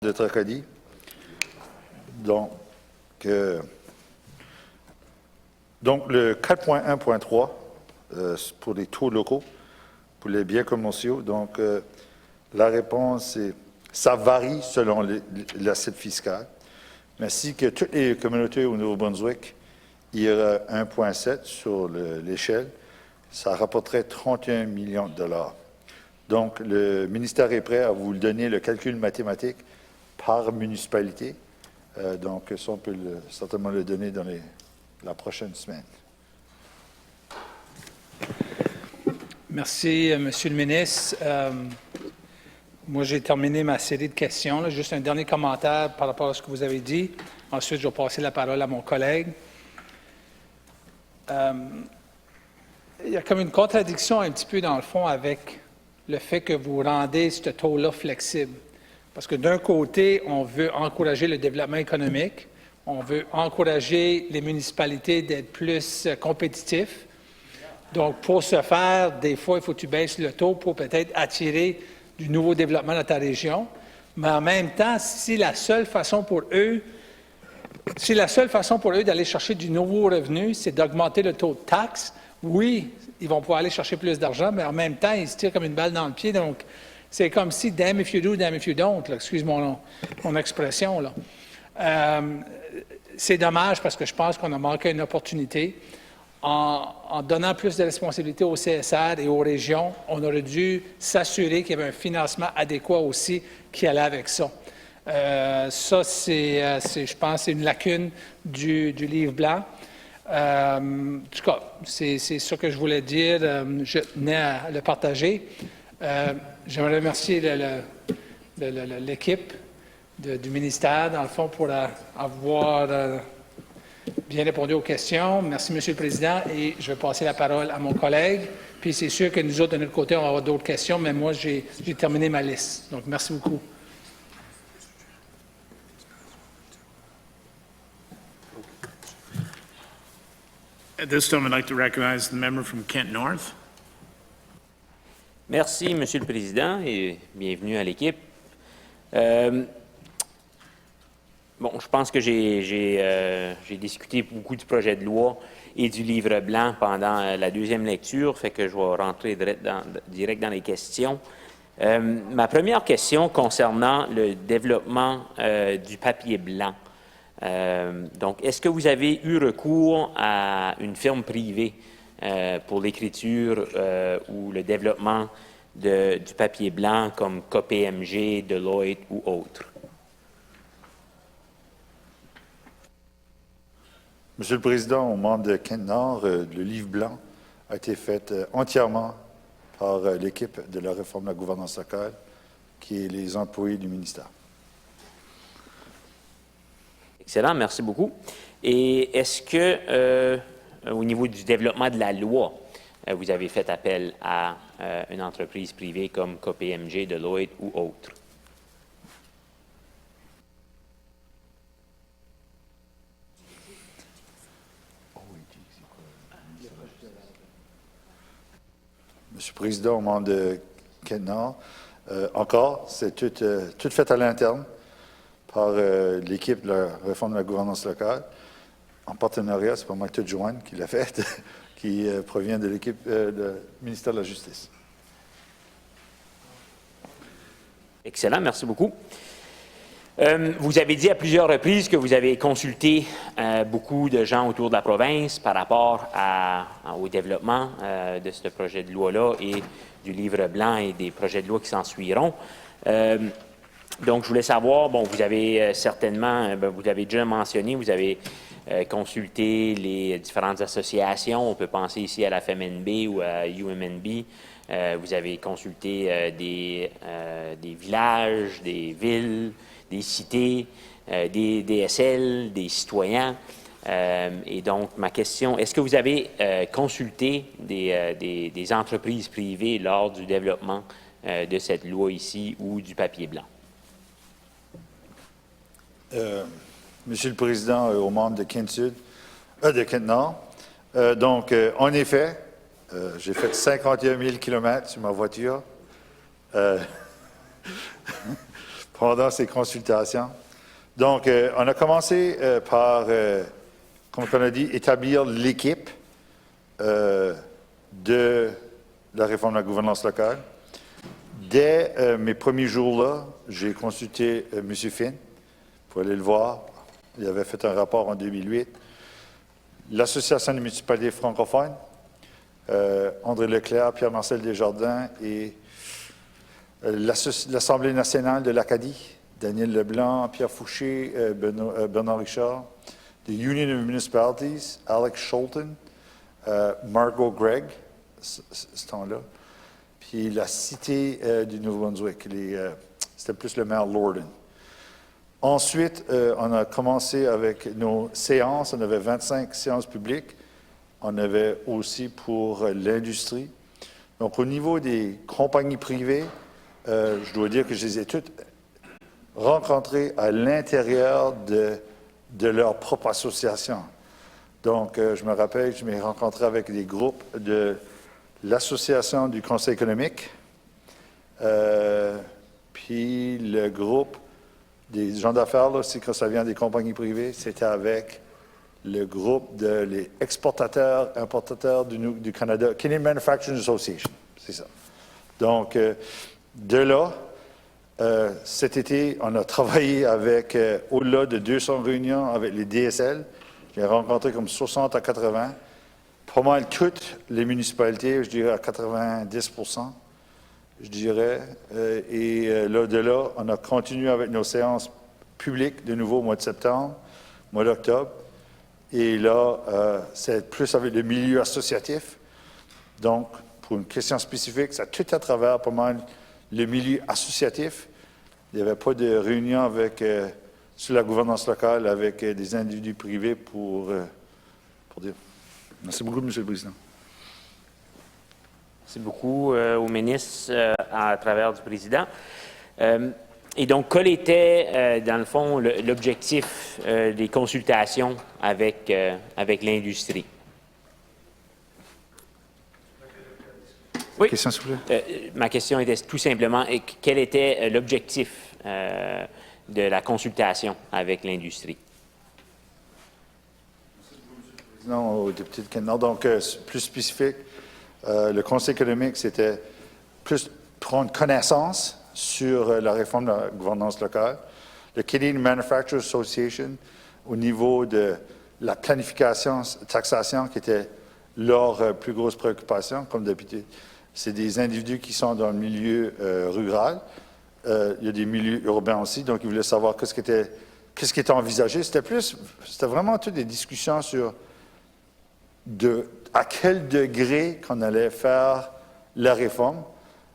de Tracadie. Donc le 4.1.3 pour les taux locaux, pour les biens commerciaux. Donc, la réponse est, ça varie selon l'assiette fiscale. Mais si que toutes les communautés au Nouveau-Brunswick, il y aura 1,7 sur l'échelle, ça rapporterait 31 millions de dollars. Donc, le ministère est prêt à vous donner le calcul mathématique par municipalité. Donc, ça, on peut certainement le donner dans la prochaine semaine. Merci, Monsieur le ministre. Moi, j'ai terminé ma série de questions. Là. Juste un dernier commentaire par rapport à ce que vous avez dit. Ensuite, je vais passer la parole à mon collègue. Il y a comme une contradiction un petit peu dans le fond avec le fait que vous rendez ce taux-là flexible. Parce que d'un côté, on veut encourager le développement économique, on veut encourager les municipalités d'être plus compétitifs. Donc, pour ce faire, des fois, il faut que tu baisses le taux pour peut-être attirer du nouveau développement dans ta région. Mais en même temps, si la seule façon pour eux d'aller chercher du nouveau revenu, c'est d'augmenter le taux de taxe, oui, ils vont pouvoir aller chercher plus d'argent, mais en même temps, ils se tirent comme une balle dans le pied. Donc, c'est comme si damn if you do, damn if you don't, excuse mon expression. Là. C'est dommage parce que je pense qu'on a manqué une opportunité. En donnant plus de responsabilités au CSR et aux régions, on aurait dû s'assurer qu'il y avait un financement adéquat aussi qui allait avec ça. Ça, je pense, c'est une lacune du livre blanc. En tout cas, c'est ce que je voulais dire. Je tenais à le partager. J'aimerais remercier l'équipe du ministère, dans le fond, pour avoir bien répondu aux questions. Merci, Monsieur le Président, et je vais passer la parole à mon collègue. Puis c'est sûr que nous autres, de notre côté, on va avoir d'autres questions, mais moi, j'ai terminé ma liste. Donc, merci beaucoup. At this time, I'd like to recognize the member from Kent North. Merci, Monsieur le Président, et bienvenue à l'équipe. Bon, je pense que j'ai discuté beaucoup du projet de loi et du livre blanc pendant la deuxième lecture, fait que je vais rentrer direct dans les questions. Ma première question concernant le développement du papier blanc. Donc, est-ce que vous avez eu recours à une firme privée pour l'écriture ou le développement du papier blanc comme KPMG, Deloitte ou autre? Monsieur le Président, au membre de Kent Nord, le livre blanc a été fait entièrement par l'équipe de la réforme de la gouvernance locale, qui est les employés du ministère. Excellent, merci beaucoup. Et est-ce que, au niveau du développement de la loi, vous avez fait appel à une entreprise privée comme KPMG, Deloitte ou autre? Monsieur le Président, au membre de Kent Nord, encore, c'est tout fait à l'interne par l'équipe de la réforme de la gouvernance locale. En partenariat, c'est pas moi, toute Joanne qui l'a fait, qui provient de l'équipe du ministère de la Justice. Excellent, merci beaucoup. Vous avez dit à plusieurs reprises que vous avez consulté beaucoup de gens autour de la province par rapport au développement de ce projet de loi-là et du livre blanc et des projets de loi qui s'en suivront. Donc, je voulais savoir, bon, vous avez certainement, vous l'avez déjà mentionné, vous avez consulté les différentes associations. On peut penser ici à la FMNB ou à UMNB. Vous avez consulté des villages, des villes, des cités, des DSL, des citoyens. Et donc, ma question, est-ce que vous avez consulté des entreprises privées lors du développement de cette loi ici ou du papier blanc? Monsieur le Président, aux membres de Kent Sud, de Kent Nord, donc, en effet, j'ai fait 51 000 km sur ma voiture pendant ces consultations. Donc, on a commencé par, comme on a dit, établir l'équipe de la réforme de la gouvernance locale. Dès mes premiers jours-là, j'ai consulté M. Finn pour aller le voir. Il avait fait un rapport en 2008. L'Association des municipalités francophones, André Leclerc, Pierre-Marcel Desjardins et l'Assemblée nationale de l'Acadie, Daniel Leblanc, Pierre Fouché, Bernard Richard, the Union of Municipalities, Alex Scholten, Margot Gregg, ce temps-là, puis la Cité du Nouveau-Brunswick, c'était plus le maire Lorden. Ensuite, on a commencé avec nos séances, on avait 25 séances publiques, on avait aussi pour l'industrie. Donc, au niveau des compagnies privées, je dois dire que je les ai toutes rencontrées à l'intérieur de leur propre association. Donc, je me rappelle, je m'ai rencontré avec des groupes de l'Association du Conseil économique, puis le groupe des gens d'affaires, là, aussi, quand ça vient des compagnies privées, c'était avec le groupe des exportateurs, importateurs du Canada, Canadian Manufacturing Association, c'est ça. Donc, de là, cet été, on a travaillé avec au-delà de 200 réunions avec les DSL. J'ai rencontré comme 60 à 80. Pas mal toutes les municipalités, je dirais à 90%, je dirais. Et là, de là, on a continué avec nos séances publiques de nouveau au mois de septembre, mois d'octobre. Et là, c'est plus avec le milieu associatif. Donc, pour une question spécifique, c'est tout à travers pas mal le milieu associatif. Il n'y avait pas de réunion sur la gouvernance locale avec des individus privés pour dire. Merci beaucoup, M. le Président. Merci beaucoup au ministre à travers du président. Et donc, quel était, dans le fond, l'objectif des consultations avec l'industrie? Oui. Question, s'il vous plaît. Ma question était tout simplement, quel était l'objectif de la consultation avec l'industrie? Non, au député de Canada. Donc, plus spécifique, le Conseil économique, c'était plus prendre connaissance sur la réforme de la gouvernance locale. Le Canadian Manufacturers Association, au niveau de la planification, taxation, qui était leur plus grosse préoccupation, comme d'habitude. C'est des individus qui sont dans le milieu rural. Il y a des milieux urbains aussi, donc ils voulaient savoir qu'est-ce qui était envisagé. C'était vraiment toutes des discussions sur à quel degré qu'on allait faire la réforme.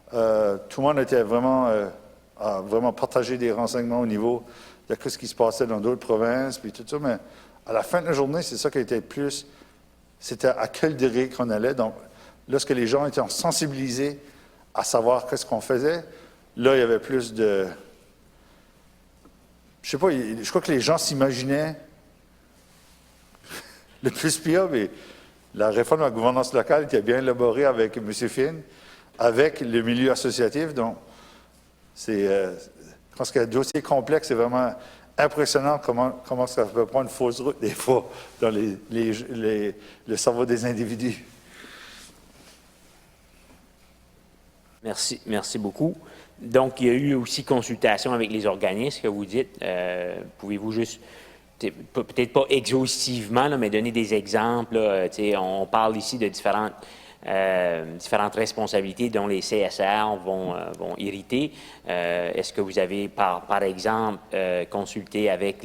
Tout le monde était a vraiment partagé des renseignements au niveau de ce qui se passait dans d'autres provinces, puis tout ça, mais à la fin de la journée, c'est ça qui était plus, c'était à quel degré qu'on allait. Donc, lorsque les gens étaient sensibilisés à savoir qu'est-ce qu'on faisait, là, il y avait plus de... Je sais pas, je crois que les gens s'imaginaient le plus pire, mais la réforme de la gouvernance locale était bien élaborée avec M. Finn, avec le milieu associatif. Donc, je pense qu'un dossier complexe, c'est vraiment impressionnant comment ça peut prendre une fausse route, des fois, dans le cerveau des individus. Merci beaucoup. Donc, il y a eu aussi consultation avec les organismes, que vous dites. Pouvez-vous juste, peut-être pas exhaustivement, là, mais donner des exemples? Là, on parle ici de différentes responsabilités dont les CSR vont hériter. Est-ce que vous avez, par exemple, consulté avec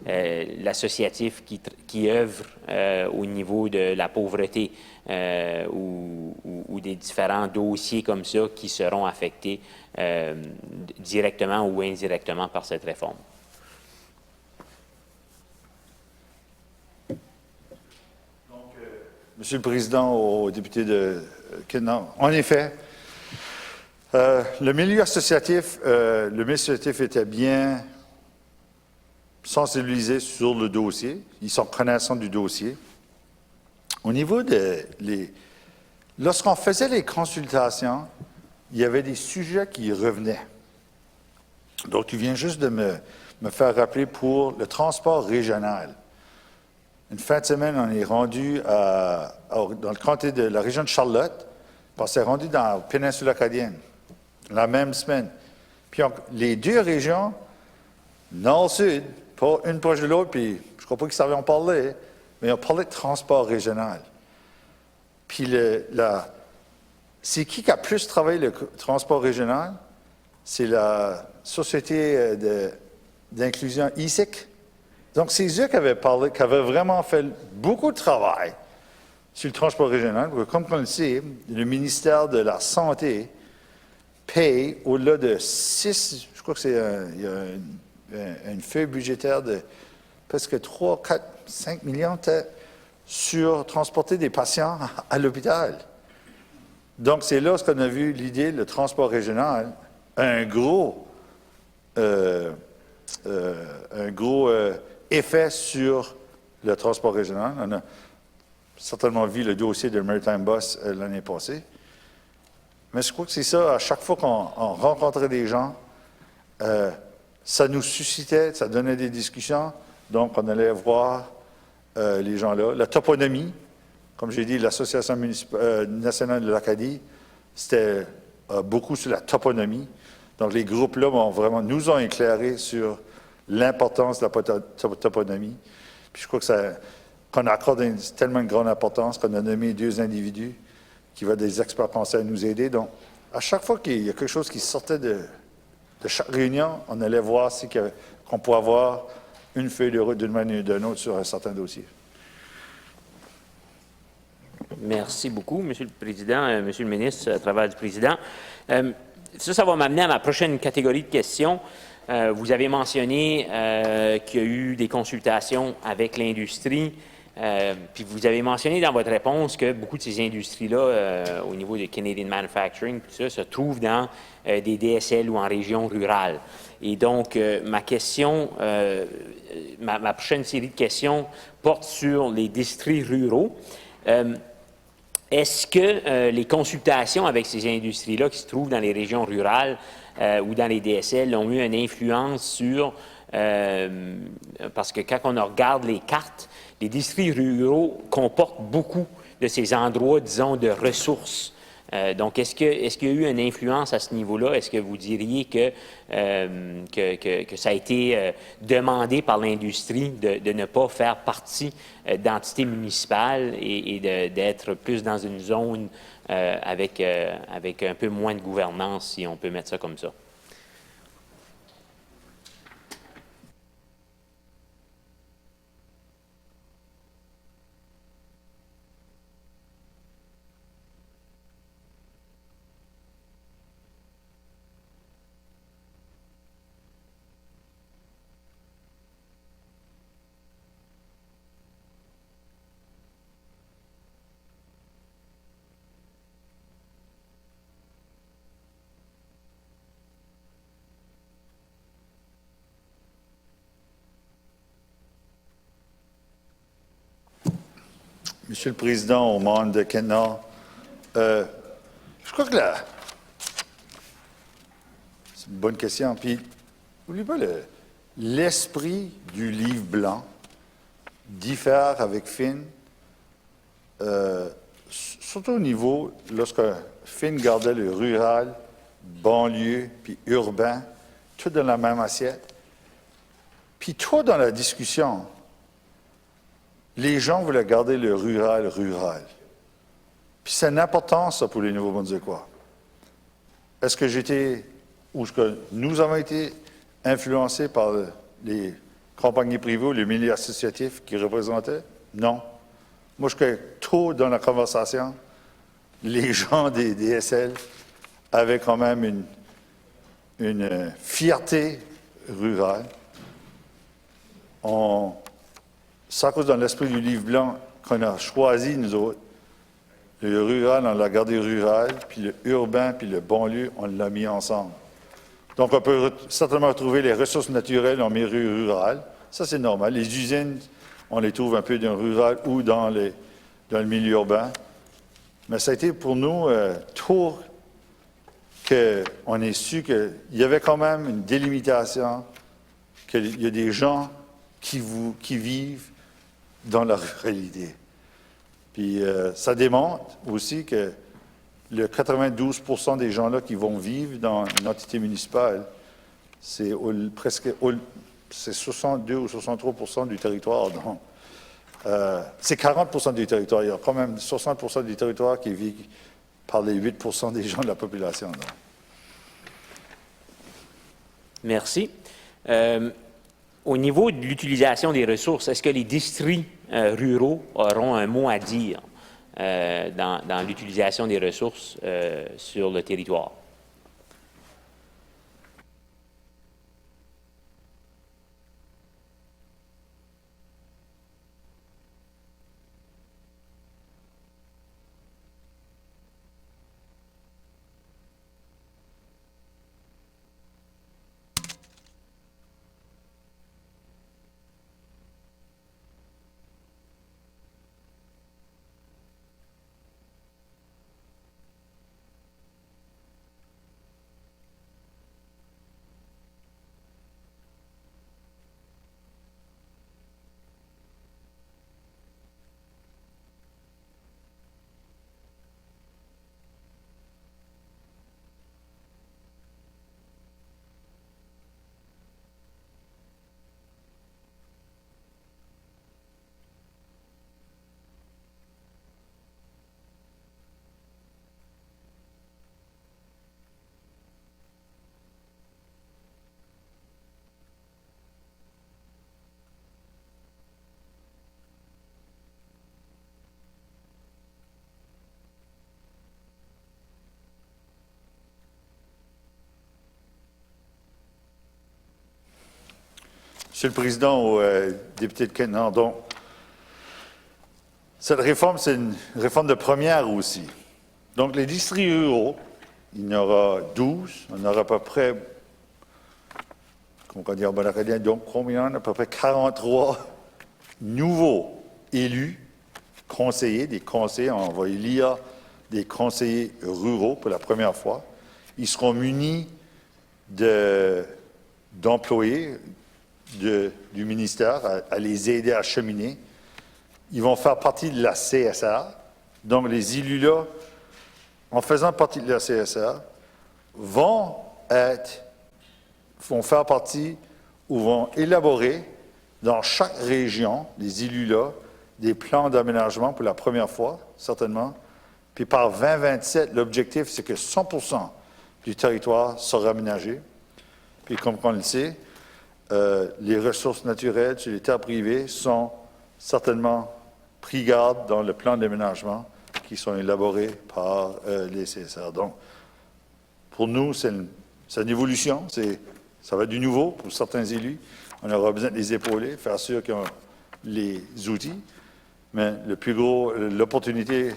l'associatif qui œuvre au niveau de la pauvreté ou des différents dossiers comme ça qui seront affectés directement ou indirectement par cette réforme? Monsieur le Président, au député de Kennan, en effet, le milieu associatif était bien sensibilisé sur le dossier. Ils sont connaissants du dossier. Au niveau lorsqu'on faisait les consultations, il y avait des sujets qui revenaient. Donc, tu viens juste de me faire rappeler pour le transport régional. Une fin de semaine, on est rendu dans le comté de la région de Charlotte, puis on s'est rendu dans la péninsule acadienne, la même semaine. Puis les deux régions, nord-sud, pas une proche de l'autre, puis je ne crois pas qu'ils savaient en parler, mais on parlait de transport régional. Puis c'est qui a plus travaillé le transport régional? C'est la Société d'inclusion ISIC. Donc, c'est eux qui avaient parlé, qui avaient vraiment fait beaucoup de travail sur le transport régional. Comme on le sait, le ministère de la Santé paye au-delà de 6, je crois que il y a une feuille budgétaire de presque 3, 4, 5 millions sur transporter des patients à l'hôpital. Donc, c'est là qu'on a vu l'idée, le transport régional, un gros effet sur le transport régional. On a certainement vu le dossier de Maritime Bus l'année passée. Mais je crois que c'est ça, à chaque fois qu'on rencontrait des gens, ça nous suscitait, ça donnait des discussions. Donc, on allait voir les gens-là. La toponymie, comme j'ai dit, l'Association nationale de l'Acadie, c'était beaucoup sur la toponymie. Donc, les groupes-là nous ont éclairé sur l'importance de la toponymie. Puis je crois qu'on accorde tellement une grande importance qu'on a nommé 2 individus qui vont des experts conseils à nous aider. Donc, à chaque fois qu'il y a quelque chose qui sortait de chaque réunion, on allait voir qu'on pouvait avoir une feuille de route d'une manière ou d'une autre sur un certain dossier. Merci beaucoup, M. le Président, Monsieur le ministre, à travers du Président. Ça va m'amener à ma prochaine catégorie de questions. Vous avez mentionné qu'il y a eu des consultations avec l'industrie, puis vous avez mentionné dans votre réponse que beaucoup de ces industries-là, au niveau de Canadian Manufacturing, tout ça, se trouvent dans des DSL ou en région rurale. Et donc, ma question, ma prochaine série de questions porte sur les districts ruraux. Est-ce que les consultations avec ces industries-là qui se trouvent dans les régions rurales ou dans les DSL ont eu une influence sur... parce que quand on regarde les cartes, les districts ruraux comportent beaucoup de ces endroits, disons, de ressources. Donc, est-ce qu'il y a eu une influence à ce niveau-là? Est-ce que vous diriez que ça a été demandé par l'industrie de ne pas faire partie d'entités municipales et d'être plus dans une zone avec un peu moins de gouvernance, si on peut mettre ça comme ça? Monsieur le Président, aux membres de Kenna, je crois que c'est une bonne question. Puis, n'oubliez pas, l'esprit du livre blanc diffère avec Finn, surtout au niveau, lorsque Finn gardait le rural, banlieue, puis urbain, tout dans la même assiette. Puis toi, dans la discussion, les gens voulaient garder le rural. Puis c'est une importance, ça, pour les Nouveaux-Brunswickois. Est-ce que est-ce que nous avons été influencés par les compagnies privées ou les milieux associatifs qui représentaient? Non. Moi, je crois que tôt dans la conversation, les gens des DSL avaient quand même une fierté rurale. C'est à cause dans l'esprit du livre blanc qu'on a choisi, nous autres. Le rural, on l'a gardé rural, puis le urbain, puis le banlieue, on l'a mis ensemble. Donc, on peut certainement retrouver les ressources naturelles en milieu rural. Ça, c'est normal. Les usines, on les trouve un peu dans le rural ou dans le milieu urbain. Mais ça a été pour nous, qu'on ait su qu'il y avait quand même une délimitation, qu'il y a des gens qui vivent dans la ruralité. Puis ça démontre aussi que le 92% des gens-là qui vont vivre dans une entité municipale, c'est c'est 62 ou 63% du territoire. Donc, c'est 40% du territoire. Il y a quand même 60% du territoire qui vit par les 8% des gens de la population. Donc. Merci. Au niveau de l'utilisation des ressources, est-ce que les districts ruraux auront un mot à dire dans l'utilisation des ressources sur le territoire? Monsieur le Président, au député de Kent, donc, cette réforme, c'est une réforme de première aussi. Donc, les districts ruraux, il y en aura 12, on aura à peu près, comment on dit en bon acadien, donc combien? À peu près 43 nouveaux élus, conseillers, des conseillers, on va élire des conseillers ruraux pour la première fois. Ils seront munis d'employés du ministère à les aider à cheminer. Ils vont faire partie de la CSR. Donc, les élus-là, en faisant partie de la CSR, vont faire partie ou vont élaborer dans chaque région, les élus-là, des plans d'aménagement pour la première fois, certainement. Puis par 2027, l'objectif, c'est que 100% du territoire sera aménagé. Puis comme on le sait, les ressources naturelles sur les terres privées sont certainement pris garde dans le plan d'aménagement qui sont élaborés par les CSR. Donc, pour nous, c'est une évolution, ça va être du nouveau pour certains élus. On aura besoin de les épauler, faire sûr qu'ils ont les outils, mais le plus gros, l'opportunité,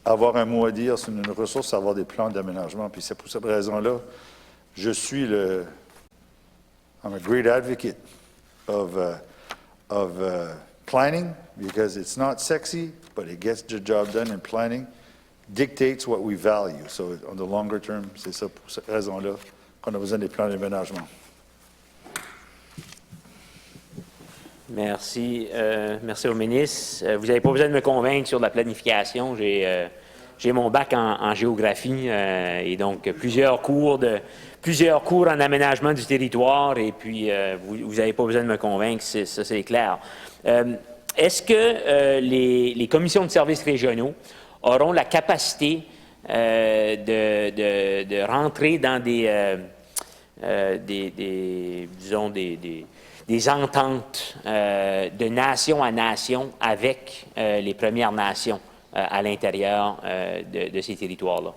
avoir un mot à dire sur une ressource, c'est avoir des plans d'aménagement. Puis c'est pour cette raison-là, je suis I'm a great advocate of planning because it's not sexy, but it gets the job done, and planning dictates what we value. So on the longer term, c'est ça pour cette raison-là qu'on a besoin des plans d'aménagement. Merci. Merci au ministre. Vous n'avez pas besoin de me convaincre sur la planification. J'ai mon bac en géographie et donc plusieurs cours en aménagement du territoire et puis vous n'avez pas besoin de me convaincre, ça c'est clair. Est-ce que les commissions de services régionaux auront la capacité de rentrer dans des ententes de nation à nation avec les Premières Nations à l'intérieur de ces territoires-là?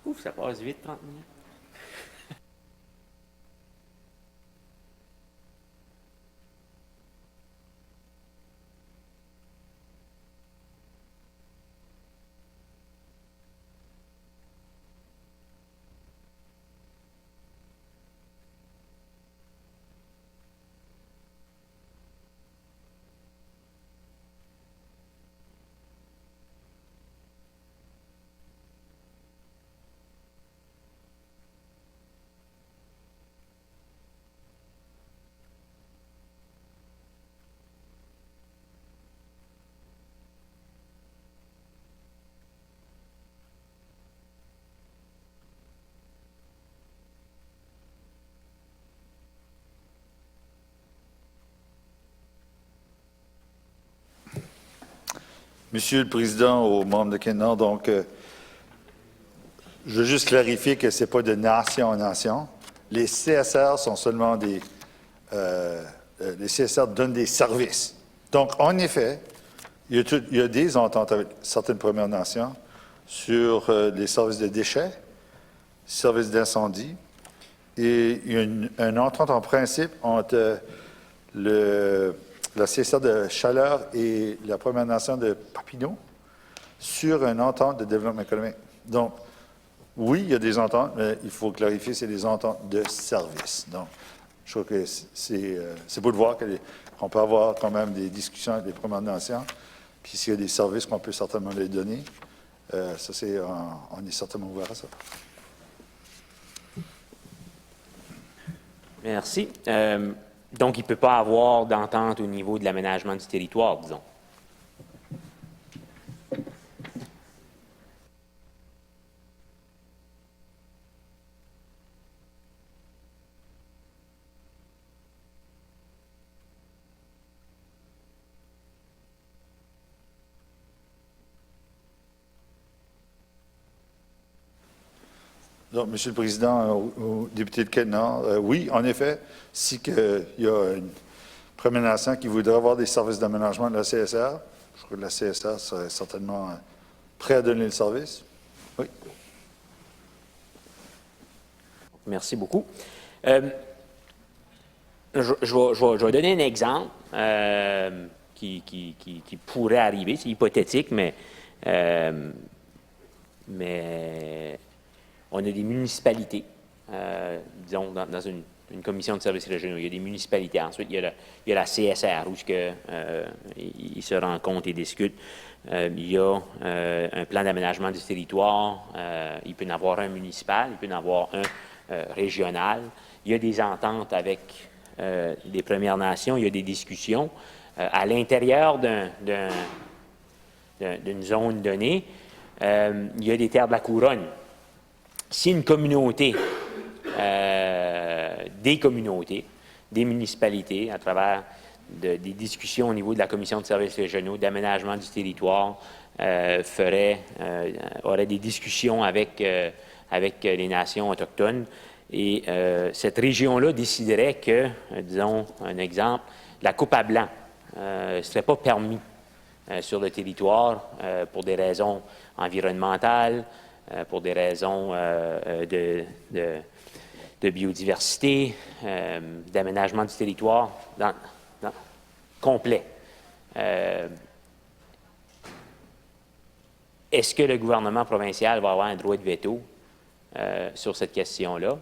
Ouf, ça passe vite, 30 minutes. Monsieur le Président, aux membres de Kenor, donc, je veux juste clarifier que ce n'est pas de nation en nation. Les CSR sont seulement les CSR donnent des services. Donc, en effet, il y a des ententes avec certaines Premières Nations sur les services de déchets, services d'incendie, et il y a une entente en principe entre la CSR de Chaleur et la Première Nation de Papineau sur une entente de développement économique. Donc, oui, il y a des ententes, mais il faut clarifier, c'est des ententes de services. Donc, je trouve que c'est beau de voir qu'on peut avoir quand même des discussions avec les Premières Nations, puis s'il y a des services qu'on peut certainement les donner, on est certainement ouvert à ça. Merci. Donc, il ne peut pas avoir d'entente au niveau de l'aménagement du territoire, disons. Donc, Monsieur le Président, au député de Kenor, oui, en effet, si il y a une Première Nation qui voudrait avoir des services d'aménagement de la CSR, je crois que la CSR serait certainement prêt à donner le service. Oui. Merci beaucoup. Je vais donner un exemple qui pourrait arriver. C'est hypothétique, mais on a des municipalités, disons, dans une commission de services régionaux. Il y a des municipalités. Ensuite, il y a la CSR, où ils se rencontrent et discutent. Il y a un plan d'aménagement du territoire. Il peut y en avoir un municipal, il peut y en avoir un régional. Il y a des ententes avec des Premières Nations. Il y a des discussions. À l'intérieur d'une zone donnée, il y a des terres de la couronne. Si une communauté, des communautés, des municipalités, à travers des discussions au niveau de la Commission de services régionaux, d'aménagement du territoire, aurait des discussions avec les nations autochtones, et cette région-là déciderait que, disons, un exemple, la coupe à blanc ne serait pas permis sur le territoire pour des raisons environnementales, pour des raisons de biodiversité, d'aménagement du territoire complet. Est-ce que le gouvernement provincial va avoir un droit de veto sur cette question-là?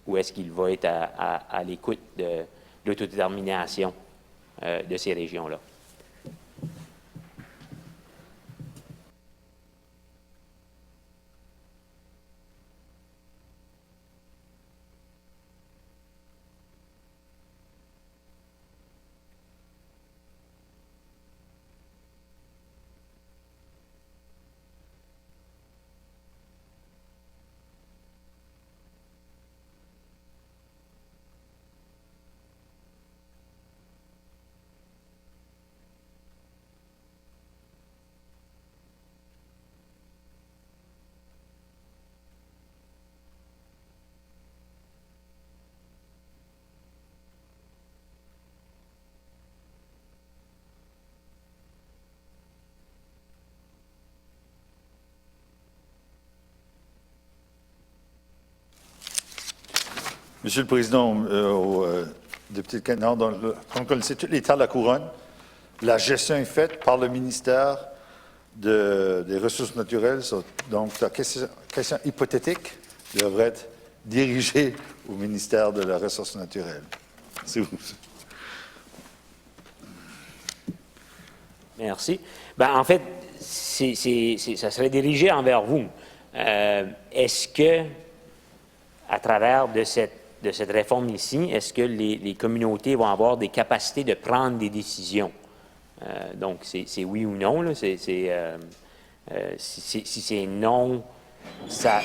Ou est-ce qu'il va être à l'écoute de l'autodétermination de ces régions-là? Monsieur le Président, au député de Kenor, comme on le sait, toutes les terres de la couronne, la gestion est faite par le ministère des Ressources naturelles. Donc, la question hypothétique devrait être dirigée au ministère de la Ressource naturelle. C'est vous. Merci. Ben, en fait, ça serait dirigé envers vous. Est-ce que, à travers de cette réforme ici, est-ce que les communautés vont avoir des capacités de prendre des décisions? Donc, c'est oui ou non. Là. Si c'est non, ça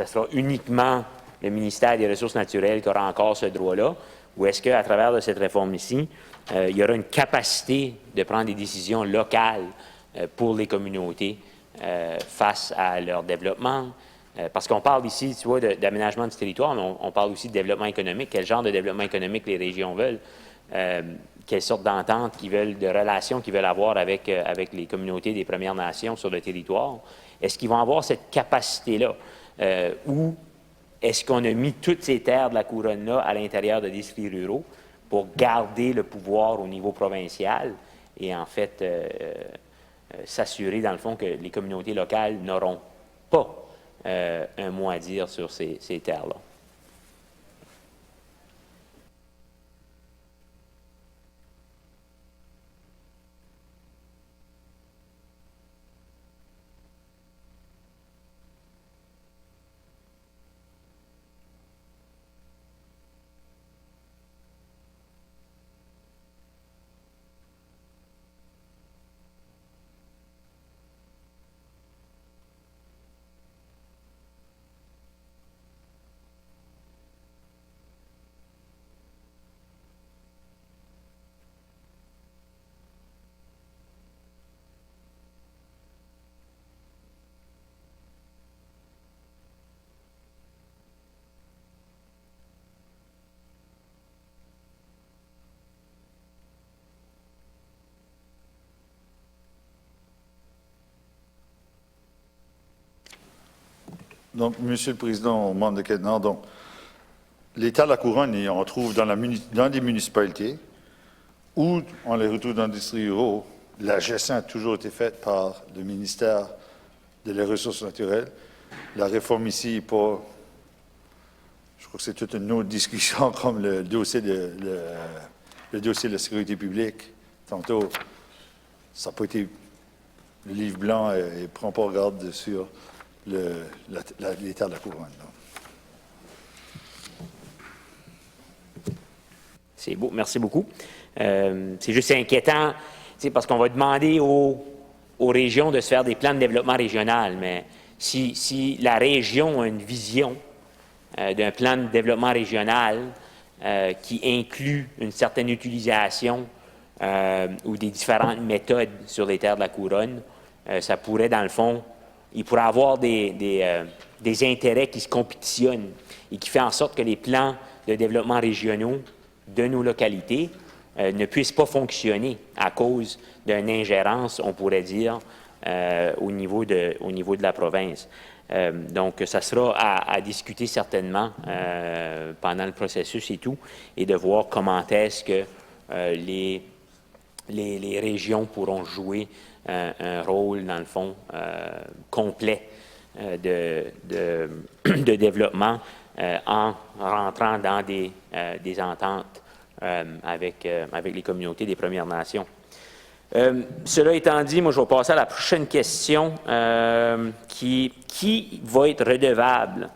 sera uniquement le ministère des Ressources naturelles qui aura encore ce droit-là. ou est-ce qu'à travers de cette réforme ici, il y aura une capacité de prendre des décisions locales pour les communautés face à leur développement? Parce qu'on parle ici, tu vois, d'aménagement du territoire, mais on parle aussi de développement économique. Quel genre de développement économique les régions veulent? Quelle sorte d'entente qu'ils veulent, de relations qu'ils veulent avoir avec les communautés des Premières Nations sur le territoire? Est-ce qu'ils vont avoir cette capacité-là? Ou est-ce qu'on a mis toutes ces terres de la couronne-là à l'intérieur de districts ruraux pour garder le pouvoir au niveau provincial et en fait s'assurer, dans le fond, que les communautés locales n'auront pas un mot à dire sur ces terres-là? Donc, Monsieur le Président, membre de Québec, donc, l'État de la Couronne, on trouve dans des municipalités où on les retrouve dans les districts ruraux. La gestion a toujours été faite par le ministère des Ressources naturelles. La réforme ici n'est pas... Je crois que c'est toute une autre discussion comme le dossier de la sécurité publique. Tantôt, ça n'a pas été... Le livre blanc ne prend pas garde sur l'État de la Couronne. C'est beau, merci beaucoup. C'est juste inquiétant, parce qu'on va demander aux régions de se faire des plans de développement régional, mais si la région a une vision d'un plan de développement régional qui inclut une certaine utilisation ou des différentes méthodes sur les terres de la Couronne, ça pourrait, dans le fond, il pourrait avoir des intérêts qui se compétitionnent et qui fait en sorte que les plans de développement régionaux de nos localités ne puissent pas fonctionner à cause d'une ingérence, on pourrait dire, au niveau de la province. Donc, ça sera à discuter certainement pendant le processus et tout, et de voir comment est-ce que les régions pourront jouer un rôle, dans le fond, complet de développement en rentrant dans des ententes avec les communautés des Premières Nations. Cela étant dit, moi, je vais passer à la prochaine question qui va être redevable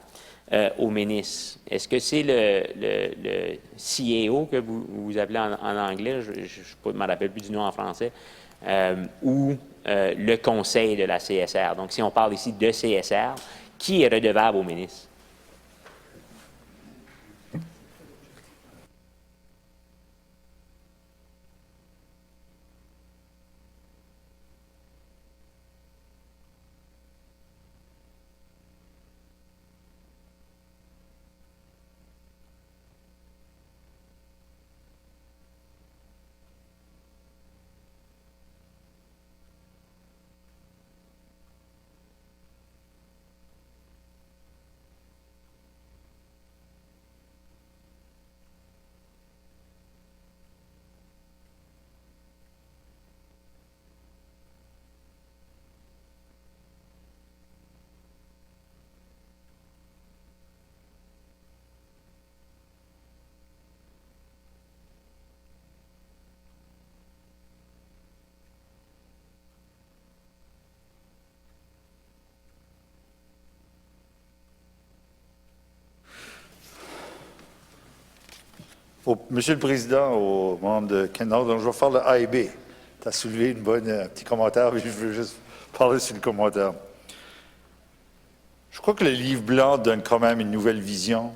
au ministre? Est-ce que c'est le CAO que vous appelez en anglais, je ne me rappelle plus du nom en français, ou le conseil de la CSR? Donc, si on parle ici de CSR, qui est redevable au ministre? Monsieur le Président, aux membres de Canada, donc je vais faire le A et B. Tu as soulevé un petit commentaire, mais je veux juste parler sur le commentaire. Je crois que le livre blanc donne quand même une nouvelle vision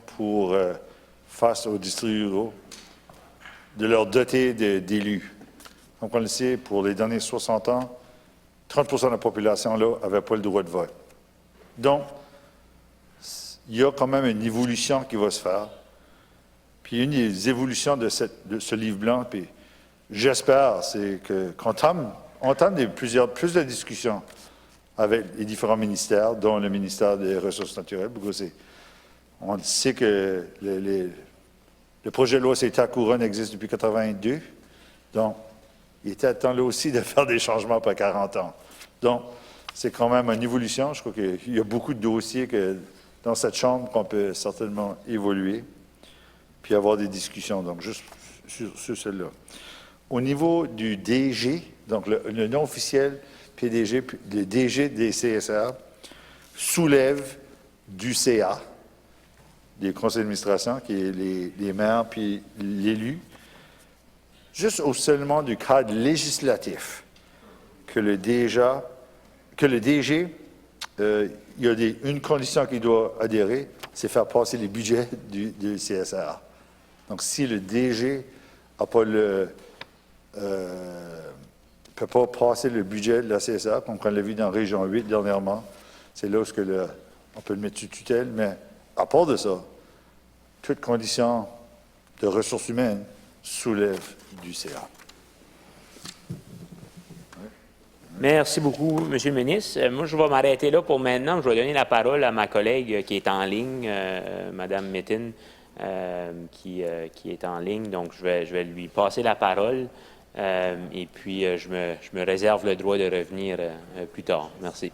face aux districts ruraux. de leur doter d'élus. Donc, on le sait, pour les derniers 60 ans, 30 de la population là n'avait pas le droit de vote. Donc, il y a quand même une évolution qui va se faire. Puis une des évolutions de ce livre blanc, puis j'espère, c'est qu'on entame plus de discussions avec les différents ministères, dont le ministère des Ressources naturelles, parce que on sait que le projet de loi CETA Couronne existe depuis 1982, donc il était temps là aussi de faire des changements après 40 ans. Donc, c'est quand même une évolution. Je crois qu'il y a beaucoup de dossiers dans cette Chambre qu'on peut certainement évoluer, puis avoir des discussions, donc juste sur celle-là. Au niveau du DG, donc le nom officiel PDG, le DG des CSR, soulève du CA, des conseils d'administration, qui est les maires puis l'élu, juste au seulement du cadre législatif, que le DG, il y a une condition qu'il doit adhérer, c'est faire passer les budgets du CSR. Donc, si le DG n'a pas peut pas passer le budget de la CSR, comme on l'a vu dans la Région 8 dernièrement, c'est là où on peut le mettre sous tutelle, mais à part de ça, toute condition de ressources humaines soulève du CA. Merci beaucoup, M. le ministre. Moi, je vais m'arrêter là pour maintenant. Je vais donner la parole à ma collègue qui est en ligne, Mme Métin, qui est en ligne. Donc, je vais lui passer la parole. Et puis, je me réserve le droit de revenir plus tard. Merci.